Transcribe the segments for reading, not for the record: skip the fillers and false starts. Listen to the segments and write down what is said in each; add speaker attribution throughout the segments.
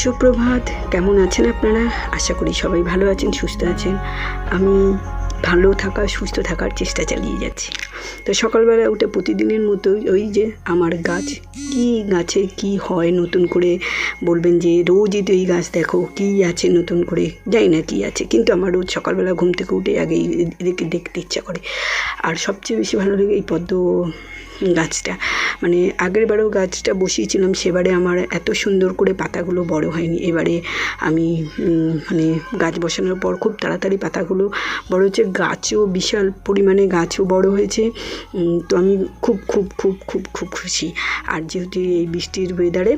Speaker 1: সুপ্রভাত, কেমন আছেন আপনারা? আশা করি সবাই ভালো আছেন, সুস্থ আছেন। আমি ভালো থাকা, সুস্থ থাকার চেষ্টা চালিয়ে যাচ্ছি। তো সকালবেলা উঠে প্রতিদিনের মতোই ওই যে আমার গাছ, কি গাছে কি হয় নতুন করে বলবেন যে রোজই তো এই গাছ দেখো কী আছে নতুন করে, জানি না কী আছে, কিন্তু আমার রোজ সকালবেলা ঘুম থেকে উঠে আগে এদেরকে দেখতে ইচ্ছা করে। আর সবচেয়ে বেশি ভালো লাগে এই পদ্ম গাছটা। মানে আগের বারেও গাছটা বসিয়েছিলাম, সেবারে আমার এত সুন্দর করে পাতাগুলো বড় হয়নি। এবারে আমি মানে গাছ বসানোর পর খুব তাড়াতাড়ি পাতাগুলো বড় হচ্ছে, গাছও বিশাল পরিমাণে গাছও বড় হয়েছে। তো আমি খুব খুব খুব খুব খুব খুশি। আর যেহেতু এই বৃষ্টির ওয়েদারে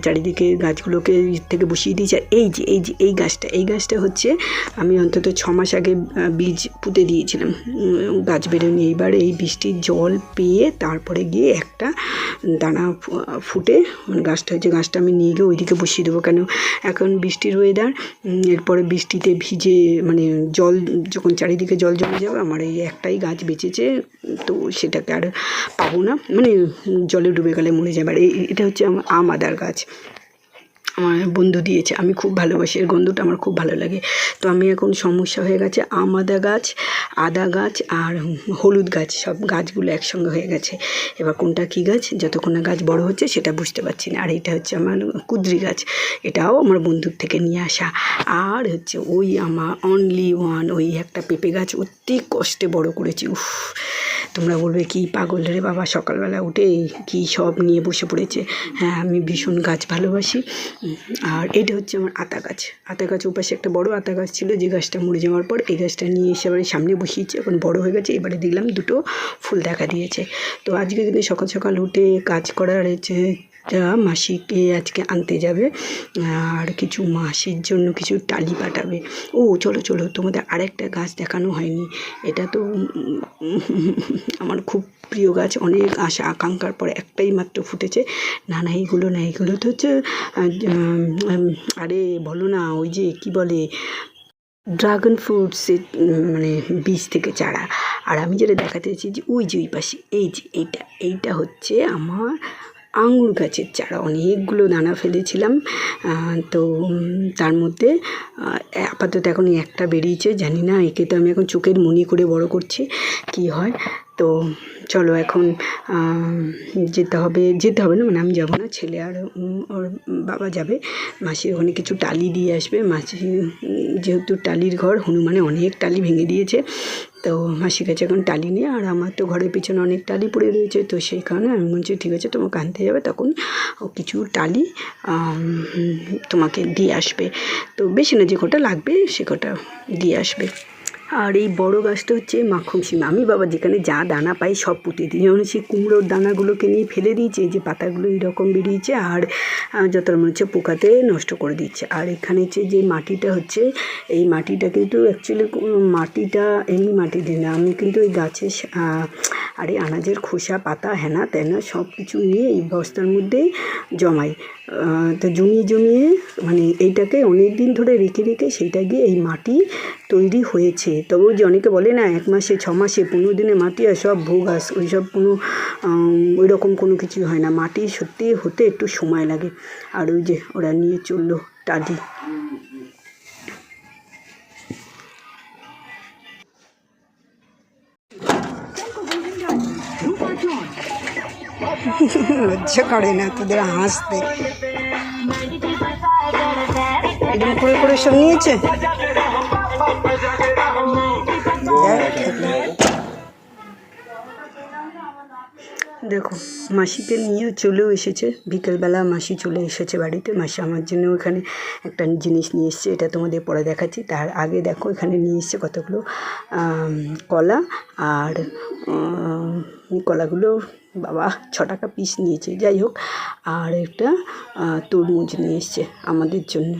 Speaker 1: চারিদিকে গাছগুলোকে থেকে বসিয়ে দিয়েছি। আর এই গাছটা হচ্ছে আমি অন্তত 6 মাস আগে বীজ পুঁতে দিয়েছিলাম, গাছ বেরোয়নি। এইবার এই বৃষ্টির জল পেয়ে তারপরে গিয়ে একটা দানা ফুটে গাছটা হয়েছে। গাছটা আমি নিয়ে গিয়ে ওইদিকে বসিয়ে দেবো, কেন এখন বৃষ্টির ওয়েদার, এরপরে বৃষ্টিতে ভিজে মানে জল যখন চারিদিকে জল জমে যাবে, আমার এই একটাই গাছ বেঁচেছে, তো সেটাকে আর পাবো না, মানে জলে ডুবে গেলে মরে যাবে। আর এটা হচ্ছে আমার আম আদার গাছ, আমার বন্ধু দিয়েছে, আমি খুব ভালোবাসি, এর গন্ধটা আমার খুব ভালো লাগে। তো আমি এখন সমস্যা হয়ে গেছে, আম আদা গাছ আর হলুদ গাছ, সব গাছগুলো একসঙ্গে হয়ে গেছে। এবার কোনটা কী গাছ, যতক্ষণ না গাছ বড় হচ্ছে সেটা বুঝতে পারছি না। আর এটা হচ্ছে আমার কুদ্রি গাছ, এটাও আমার বন্ধুর থেকে নিয়ে আসা। আর হচ্ছে ওই আমার অনলি ওয়ান ওই একটা পেঁপে গাছ অতি কষ্টে বড় করেছি। উফ, তোমরা বলবে কি পাগল রে বাবা, সকালবেলা উঠে কি সব নিয়ে বসে পড়েছে। হ্যাঁ, আমি ভীষণ গাছ ভালোবাসি। আর এটা হচ্ছে আমার আতা গাছ ওপাশে একটা বড় আতা গাছ ছিল, যে গাছটা মরে যাওয়ার পর এই গাছটা নিয়ে এসে এবারে সামনে বসিয়েছি, এখন বড় হয়ে গেছে। এবারে দেখলাম দুটো ফুল দেখা দিয়েছে। তো আজকে কিন্তু সকাল সকাল উঠে কাজ করার হচ্ছে, মাসিকে আজকে আনতে যাবে, আর কিছু মাসির জন্য কিছু টালি পাঠাবে। ও চলো তোমাদের আরেকটা গাছ দেখানো হয়নি, এটা তো আমার খুব প্রিয় গাছ, অনেক আশা আকাঙ্ক্ষার পরে একটাই মাত্র ফুটেছে। না এইগুলো তো হচ্ছে আরে বলো না, ওই যে কি বলে ড্রাগন ফ্রুটসের মানে বীজ থেকে চারা। আর আমি যেটা দেখাতে চাইছি যে ওই যে ওই পাশে এই যে এইটা হচ্ছে আমার আঙুর গাছের চারা। অনেকগুলো দানা ফেলেছিলাম, তো তার মধ্যে আপাতত এখন একটা বেরিয়েছে, জানি না, একে তো আমি এখন চোখের মনি করে বড় করছি, কি হয়। তো চলো এখন যেতে হবে না, মানে আমি যাবো না, ছেলে আর ওর বাবা যাবে। মাসি ওখানে কিছু টালি দিয়ে আসবে। মাসি যেহেতু টালির ঘর, হনুমানে অনেক টালি ভেঙে দিয়েছে, তো মাসির কাছে এখন টালি নেই। আর আমার তো ঘরের পিছনে অনেক টালি পড়ে রয়েছে, তো সেই কারণে আমি বলছি ঠিক আছে তোমাকে আনতে যাবে, তখন কিছু টালি তোমাকে দিয়ে আসবে। তো বেশি না, যে কটা লাগবে সে কটা দিয়ে আসবে। আর এই বড় গাছটা হচ্ছে মাখন শিম। আমি বাবা যেখানে যা দানা পাই সব পুঁতে দিই, যেমন সেই কুমড়োর দানাগুলোকে নিয়ে ফেলে দিয়েছে, যে পাতাগুলো এইরকম বেরিয়েছে, আর যত মনে হচ্ছে পোকাতে নষ্ট করে দিচ্ছে। আর এখানে হচ্ছে যে মাটিটা হচ্ছে, এই মাটিটা কিন্তু অ্যাকচুয়ালি মাটিটা এমনি মাটি দিই না আমি, কিন্তু এই গাছের আরে আনাজের খোসা পাতা হেনা তেনা সব কিছু নিয়ে এই বস্তার মধ্যেই জমাই। তো জমিয়ে মানে এইটাকে অনেক দিন ধরে রেখে সেইটা গিয়ে এই মাটি তৈরি হয়েছে। তবু যে অনেকে বলে না 1 মাসে 6 মাসে 15 দিনে মাটি আর সব ভোগাস, ওই সব কোনো ওই রকম কোনো কিছু হয় না, মাটি সত্যি হতে একটু সময় লাগে। আর ওই যে ওরা নিয়ে চললো টালি। লজ্জা করে না তোদের হাসতে, এরকম করে সব নিয়েছে। দেখো মাসিকে নিয়ে চলেও এসেছে, বিকেলবেলা মাসি চলে এসেছে বাড়িতে। মাসি আমার জন্য এখানে একটা জিনিস নিয়ে এসছে, এটা তোমাদের পরে দেখাচ্ছি। তার আগে দেখো এখানে নিয়ে এসছে কতগুলো কলা, আর কলাগুলো বাবা 6 টাকা পিস নিয়েছে, যাই হোক। আর একটা তরমুজ নিয়ে এসছে আমাদের জন্য।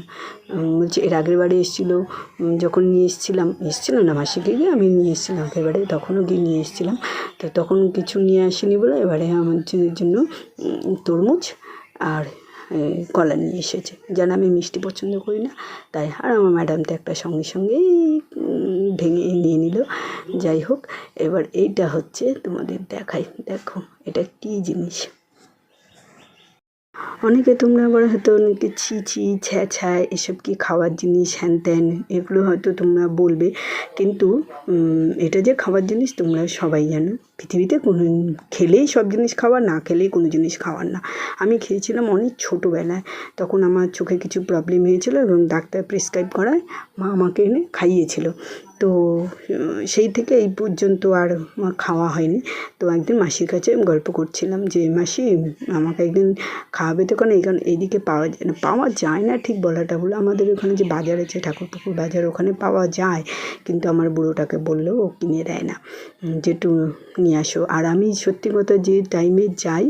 Speaker 1: বলছে এর আগের বারে এসেছিলো, যখন নিয়ে এসেছিলো না মাসিকে গিয়ে আমি নিয়ে এসেছিলাম আগের বারে, তখনও গিয়ে নিয়ে এসেছিলাম। তো তখন কিছু নিয়ে আসিনি বলে এবারে আমাদের জন্য তরমুজ আর কলা নিয়ে এসেছে। যেন আমি মিষ্টি পছন্দ করি না তাই। আর আমার ম্যাডাম তো একটা সঙ্গে সঙ্গেই ভেঙে নিয়ে নিল। যাই হোক, এবার এইটা হচ্ছে তোমাদের দেখাই, দেখো এটা কী জিনিস। অনেকে তোমরা আবার হয়তো অনেকে ছি ছি ছ্যা ছ্যা এসব কি খাওয়ার জিনিস হ্যান ত্যান এগুলো হয়তো তোমরা বলবে, কিন্তু এটা যে খাবার জিনিস তোমরা সবাই জানো। পৃথিবীতে কোনো খেলেই সব জিনিস খাওয়ার, না খেলেই কোনো জিনিস খাওয়ার না। আমি খেয়েছিলাম অনেক ছোটোবেলায়, তখন আমার চোখে কিছু প্রবলেম হয়েছিল এবং ডাক্তার প্রেসক্রাইব করায় মা আমাকে এনে খাইয়েছিল। তো সেই থেকে এই পর্যন্ত আর খাওয়া হয়নি। তো একদিন মাসির কাছে আমি গল্প করছিলাম যে মাসি আমাকে একদিন খাওয়াবে তো, কারণ এইদিকে পাওয়া যায় না ঠিক বলাটা ভুল। আমাদের ওখানে যে বাজার আছে ঠাকুরপুকুর বাজার, ওখানে পাওয়া যায়, কিন্তু আমার বুড়োটাকে বললেও ও কিনে দেয় না, যেটু নিয়ে আসো। আর আমি সত্যি কথা যে টাইমে যাই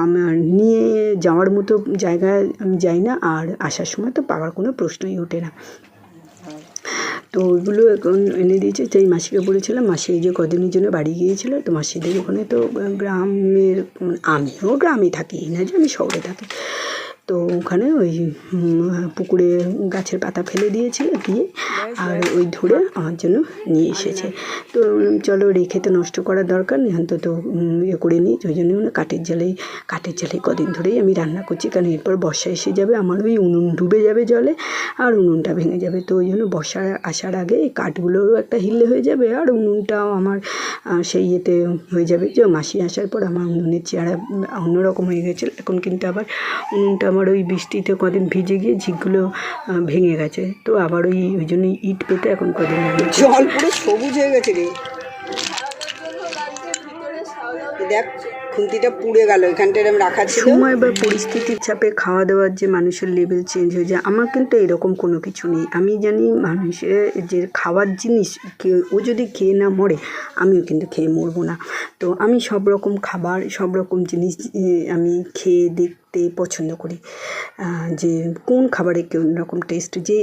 Speaker 1: আমার নিয়ে যাওয়ার মতো জায়গায় আমি যাই না, আর আসার সময় তো পাওয়ার কোনো প্রশ্নই ওঠে না। তো ওইগুলো এখন এনে দিয়েছে। তাই মাসিকে বলেছিলাম, মাসি এই যে কদিনের জন্য বাড়ি গিয়েছিলো, তো মাসিদের ওখানে তো গ্রামের, আমিও গ্রামে থাকি না যে আমি শহরে থাকি। তো ওখানে ওই পুকুরে গাছের পাতা ফেলে দিয়েছিল, দিয়ে আর ওই ধরে আমার জন্য নিয়ে এসেছে। তো চলো রেখে তো নষ্ট করার দরকার নেই, অন্তত ইয়ে করে নিই। ওই জন্য কাঠের জালেই কদিন ধরেই আমি রান্না করছি, কারণ এরপর বর্ষা এসে যাবে, আমার ওই উনুন ডুবে যাবে জলে আর উনুনটা ভেঙে যাবে। তো ওই জন্য বর্ষা আসার আগে এই কাঠগুলোরও একটা হিল্লে হয়ে যাবে, আর উনুনটাও আমার সেই ইয়েতে হয়ে যাবে। যে মাসি আসার পর আমার উনুনের চেহারা অন্যরকম হয়ে গেছিলো, এখন কিন্তু আবার উনুনটা আমার ওই বৃষ্টিতে কদিন ভিজে গিয়ে ঝিকগুলো ভেঙে গেছে। তো আবার ওই জন্য ইট পেতে এখন কদিন জল পুরো সবুজ হয়ে গেছে রে। দেখ খুন্তিটা পুড়ে গেল, এখানটা এরকম রাখা ছিল। সময় বা পরিস্থিতির চাপে খাওয়া দাওয়ার যে মানুষের লেভেল চেঞ্জ হয়ে যায়, আমার কিন্তু এরকম কোনো কিছু নেই। আমি জানি মানুষের যে খাওয়ার জিনিস ও যদি খেয়ে না মরে, আমিও কিন্তু খেয়ে মরবো না। তো আমি সব রকম খাবার, সব রকম জিনিস আমি খেয়ে দেখতে পছন্দ করি, যে কোন খাবারে কোন রকম টেস্ট, যে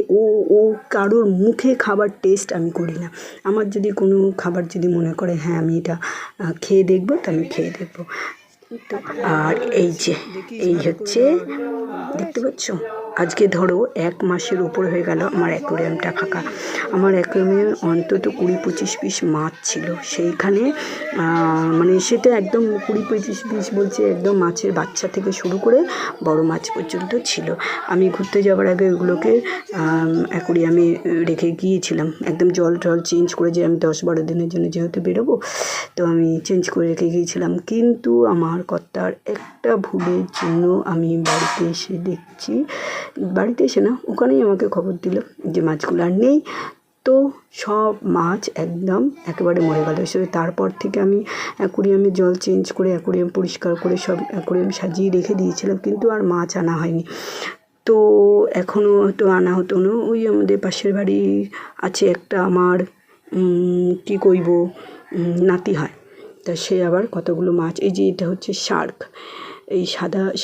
Speaker 1: ও কারোর মুখে খাবার টেস্ট আমি করি না। আমার যদি কোনো খাবার যদি মনে করে হ্যাঁ আমি এটা খেয়ে দেখবো, তো আমি খেয়ে দেখবো। তো আর এই হচ্ছে দেখতে পাচ্ছ, আজকে ধরো 1 মাসের উপর হয়ে গেল আমার অ্যাকোয়ারিয়ামটা ফাঁকা। আমার অ্যাকোয়ারিয়ামে অন্তত 20-25 পিস মাছ ছিল। সেইখানে মানে সেটা একদম 20-25 পিস বলছে, একদম মাছের বাচ্চা থেকে শুরু করে বড় মাছ পর্যন্ত ছিল। আমি ঘুরতে যাওয়ার আগে ওগুলোকে অ্যাকোয়ারিয়ামে রেখে গিয়েছিলাম, একদম জল চেঞ্জ করে, যে আমি 10-12 দিনের জন্য যেহেতু বেরোবো, তো আমি চেঞ্জ করে রেখে গিয়েছিলাম। কিন্তু আমার কর্তার একটা ভুলের জন্য আমি বাড়িতে এসে না, ওখানেই আমাকে খবর দিল যে মাছগুলো আর নেই। তো সব মাছ একদম একেবারে মরে গেল। তারপর থেকে আমি অ্যাকোয়ারিয়ামে জল চেঞ্জ করে, অ্যাকোয়ারিয়াম পরিষ্কার করে সব অ্যাকোয়ারিয়াম সাজিয়ে রেখে দিয়েছিলাম, কিন্তু আর মাছ আনা হয়নি। তো এখনও হয়তো আনা হতো না। ওই আমাদের পাশের বাড়ি আছে একটা আমার কী কইব নাতি হয়, তা সে আবার কতগুলো মাছ, এই যে এটা হচ্ছে শার্ক, এই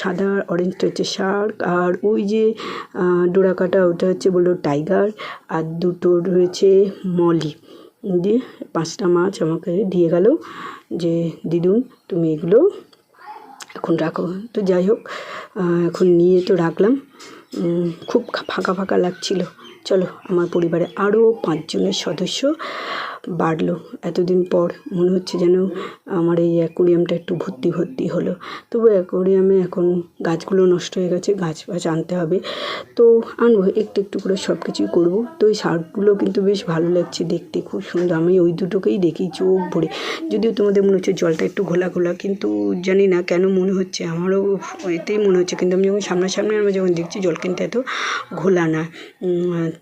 Speaker 1: সাদা অরেঞ্জটা হচ্ছে শার্ক, আর ওই যে ডোরাকাটা ওটা হচ্ছে বললো টাইগার, আর দুটো রয়েছে মলি। দিয়ে 5টা মাছ আমাকে দিয়ে গেল যে দিদুন তুমি এগুলো এখন রাখো। তো যাই হোক, এখন নিয়ে তো রাখলাম। খুব ফাঁকা লাগছিল। চলো আমার পরিবারে আরও 5 জনের সদস্য বাড়লো। এতদিন পর মনে হচ্ছে যেন আমার এই অ্যাকোয়ারিয়ামটা একটু ভর্তি হলো। তবু অ্যাকোয়ারিয়ামে এখন গাছগুলো নষ্ট হয়ে গেছে, গাছ আনতে হবে। তো আনবো, একটু করে সব কিছুই করবো। তো এই শার্কগুলো কিন্তু বেশ ভালো লাগছে দেখতে, খুব সুন্দর। আমি ওই দুটোকেই দেখি চোখ ভরে, যদিও তোমাদের মনে হচ্ছে জলটা একটু ঘোলা, কিন্তু জানি না কেন মনে হচ্ছে, আমারও এতেই মনে হচ্ছে। কিন্তু আমি যখন সামনাসামনি আমি যখন দেখছি জল কিন্তু এত ঘোলা না।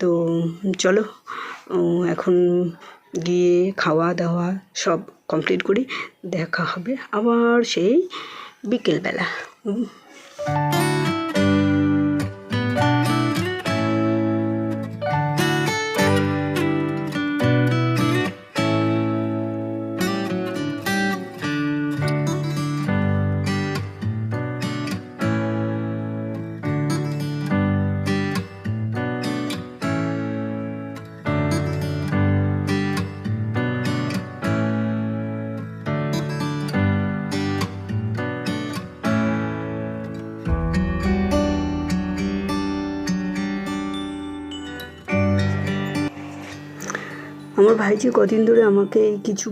Speaker 1: তো চলো এখন গিয়ে খাওয়া দাওয়া সব কমপ্লিট করি, দেখা হবে আবার সেই বিকেলবেলা। আমার ভাইজি কদিন ধরে আমাকে কিছু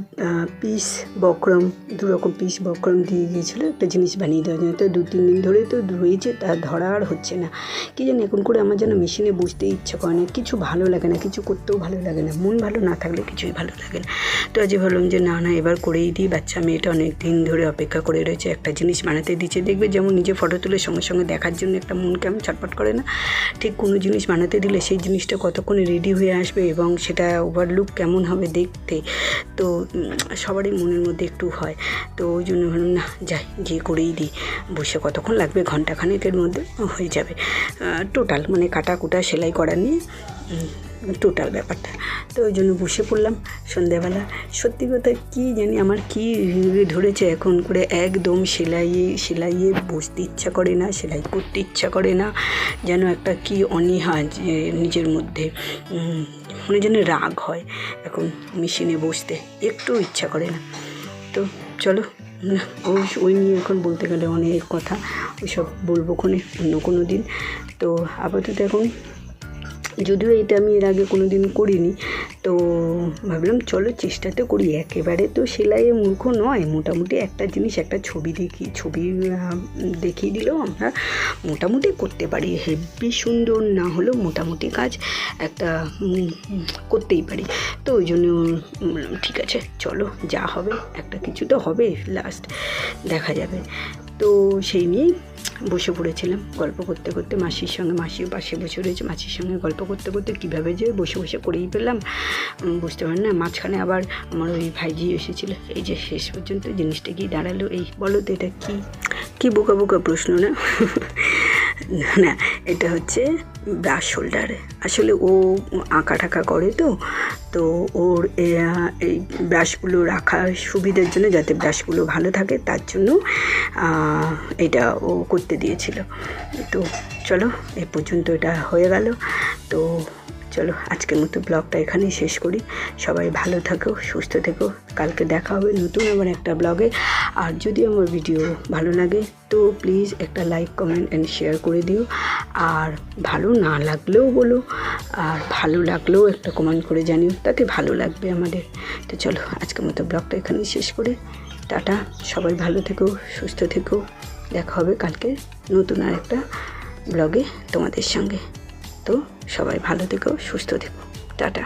Speaker 1: পিস বক্রম, 2 রকম পিস বক্রম দিয়ে গিয়েছিলো একটা জিনিস বানিয়ে দেওয়ার জন্য। তো 2-3 দিন ধরে তো রয়েছে, তা ধরা আর হচ্ছে না। কী জানি এখন করে আমার যেন মেশিনে বসতে ইচ্ছা করে না, কিছু ভালো লাগে না, কিছু করতেও ভালো লাগে না, মন ভালো না থাকলে কিছুই ভালো লাগে না। তো আজকে ভাবলাম যে না এবার করেই দিই। বাচ্চা মেয়েটা অনেক দিন ধরে অপেক্ষা করে রয়েছে, একটা জিনিস বানাতে দিচ্ছে। দেখবে যেমন নিজে ফটো তুলে সঙ্গে সঙ্গে দেখার জন্য একটা মন কেমন ছটফট করে না, ঠিক কোনো জিনিস বানাতে দিলে সেই জিনিসটা কতক্ষণে রেডি হয়ে আসবে এবং সেটা ওভারলুক কেমন হবে দেখতে, তো সবারই মনের মধ্যে একটু হয়। তো ওই জন্য ভাবলাম না যাই, গিয়ে করেই দিই। বসে কতক্ষণ লাগবে, ঘন্টাখানেকের মধ্যে হয়ে যাবে টোটাল, মানে কাটা কুটা সেলাই করা নিয়ে টোটাল ব্যাপারটা। তো ওই জন্য বসে পড়লাম সন্ধ্যাবেলা। সত্যি কথা কী জানি আমার কী ধরেছে এখন করে, একদম সেলাইয়ে বসতে ইচ্ছা করে না, সেলাই করতে ইচ্ছা করে না, যেন একটা কি অনীহা যে নিজের মধ্যে, মনে যেন রাগ হয় এখন মেশিনে বসতে, একটু ইচ্ছা করে না। তো চলো, ওই নিয়ে এখন বলতে গেলে অনেক কথা, ওইসব বলবো অন্য কোনো দিন। তো আপাতত এখন, যদিও এটা আমি এর আগে কোনো দিন করিনি, তো ভাবলাম চলো চেষ্টাতে করি। একেবারে তো সেলাইয়ে মূর্খ নয়, মোটামুটি একটা জিনিস, একটা ছবি দেখিয়ে দিলেও আমরা মোটামুটি করতে পারি। হেভি সুন্দর না হলেও মোটামুটি কাজ একটা করতেই পারি। তো ওই জন্য ঠিক আছে চলো, যা হবে একটা কিছু তো হবে, লাস্ট দেখা যাবে। তো সেই নিয়েই বসে পড়েছিলাম গল্প করতে করতে মাসির সঙ্গে। মাসিও পাশে বসে রয়েছে, মাসির সঙ্গে গল্প করতে করতে কীভাবে যে বসে বসে করেই পেলাম বুঝতে পারি না। মাঝখানে আবার আমার ওই ভাইজি এসেছিলো। এই যে শেষ পর্যন্ত জিনিসটা কি দাঁড়ালো, এই বলো তো এটা কি বোকা বোকা প্রশ্ন না? না, এটা হচ্ছে ব্রাশ হোল্ডার। আসলে ও আঁকা ঠাকা করে, তো ওর এই ব্রাশগুলো রাখার সুবিধার জন্য, যাতে ব্রাশগুলো ভালো থাকে তার জন্য এটা ও করতে দিয়েছিল। তো চলো, এ পর্যন্ত এটা হয়ে গেল। তো চলো আজকের মতো ব্লগটা এখানেই শেষ করি। সবাই ভালো থাকো, সুস্থ থেকো। কালকে দেখা হবে নতুন আবার একটা ব্লগে। আর যদি আমার ভিডিও ভালো লাগে তো প্লিজ একটা লাইক, কমেন্ট অ্যান্ড শেয়ার করে দিও। আর ভালো না লাগলেও বলো, আর ভালো লাগলেও একটা কমেন্ট করে জানিও, তাতে ভালো লাগবে আমাদের। তো চলো আজকের মতো ব্লগটা এখানেই শেষ করে টাটা। সবাই ভালো থেকো, সুস্থ থেকো। দেখা হবে কালকে নতুন আর একটা ব্লগে তোমাদের সঙ্গে। তো সবাই ভালো থেকো, সুস্থ থেকো, টাটা।